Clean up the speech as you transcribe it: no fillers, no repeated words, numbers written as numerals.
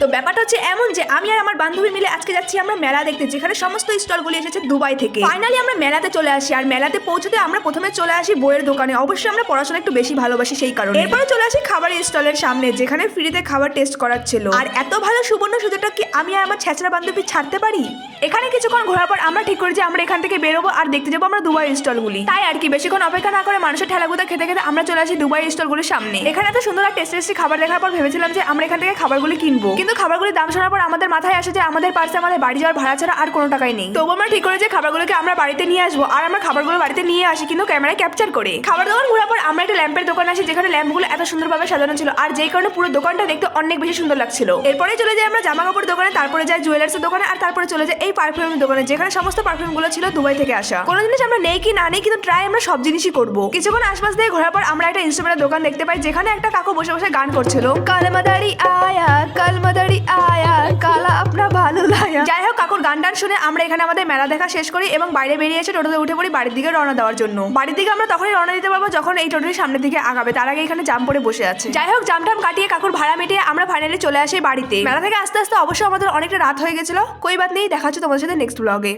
তো ব্যাপারটা হচ্ছে এমন যে আমি আর আমার বান্ধবী মিলে আজকে যাচ্ছি আমরা মেলা দেখতে, যেখানে সমস্ত স্টলগুলি এসেছে দুবাই থেকে। ফাইনালি আমরা মেলাতে চলে আসি, আর মেলাতে পৌঁছতে আমরা প্রথমে চলে আসি বইয়ের দোকানে। অবশ্যই আমরা পড়াশোনা একটু বেশি ভালোবাসি সেই কারণে। এরপরে চলে আসি খাবারের স্টলের সামনে, যেখানে ফ্রিতে খাবার টেস্ট করাচ্ছিল। আর এত ভালো সুবর্ণ সুযোগটা কি আমি আর আমার ছেঁচড়া বান্ধবী ছাড়তে পারি? এখানে কিছুক্ষণ ঘোরার পর আমরা ঠিক করি যে আমরা এখান থেকে বেরোবো আর দেখতে যাবো আমরা দুবাই স্টলগুলি। তাই আর কি বেশিক্ষণ অপেক্ষা না করে মানুষের ঠেলাগুদা খেতে খেতে আমরা চলে আসি দুবাই স্টলগুলির সামনে। এখানে এত সুন্দর আর টেস্টি খাবার দেখার পর ভেবেছিলাম যে আমরা এখান থেকে খাবারগুলি কিনবো, কিন্তু খাবারগুলির দাম শোনার পর আমাদের মাথায় আসে যে আমাদের পার্সে আমাদের বাড়ি যাওয়ার ভাড়া ছাড়া আর কোনো টাকাই নেই। তবু আমরা ঠিক করে যে খাবারগুলোকে আমরা বাড়িতে নিয়ে আসবো, আর আমরা খাবারগুলো বাড়িতে নিয়ে আসি কিন্তু ক্যামেরায় ক্যাপচার করে। খাবার দোকান ঘোরার পর আমরা একটা ল্যাম্পের দোকান আসি, যেখানে ল্যাম্পগুলো এত সুন্দরভাবে সাজানো ছিল, আর যেই কারণে পুরো দোকানটা দেখতে অনেক বেশি সুন্দর লাগছিল। এরপরে চলে যাই আমরা জামা কাপড় দোকানে, তারপরে যাই জুয়েলার্সের দোকানে, আর তারপরে চলে যাই এই পারফিউমের দোকানে, যেখানে সমস্ত পারফিউমগুলো ছিল দুবাই থেকে আসা। কোনো জিনিস আমরা নেই কি না নেই, কিন্তু ট্রাই আমরা সব জিনিসই করবো। কিছুক্ষণ আশপাশ দিয়ে ঘোরার পর আমরা একটা ইনস্ট্রুমেন্টের দোকান দেখতে পাই, যেখানে একটা কাকু বসে বসে গান করছিল, কালমাদারি আয়া কালমাদারি আয়া কালা আপনা ভালো লায়া। যাই হোক, কাকুর গান টান শুনে আমরা এখানে আমাদের মেলা দেখা শেষ করি এবং বাইরে বেরিয়ে এসে টোটোতে উঠে পড়ি বাড়ির দিকে রওনা দেওয়ার জন্য। বাড়ির দিকে আমরা তখনই রওনা দিতে পারবো যখন এই টোটোটি সামনের দিকে আগাবে, তার আগে এখানে জাম পড়ে বসে আছে। যাই হোক, জামটাম কাটিয়ে কাকুর ভাড়া মিটিয়ে আমরা ফাইনালি চলে আসি বাড়িতে। মেলা থেকে আস্তে আস্তে অবশ্যই আমাদের অনেকটা রাত হয়ে গেছিল। কই বাত নেই, দেখা হচ্ছে তোমাদের সাথে নেক্সট ব্লগে।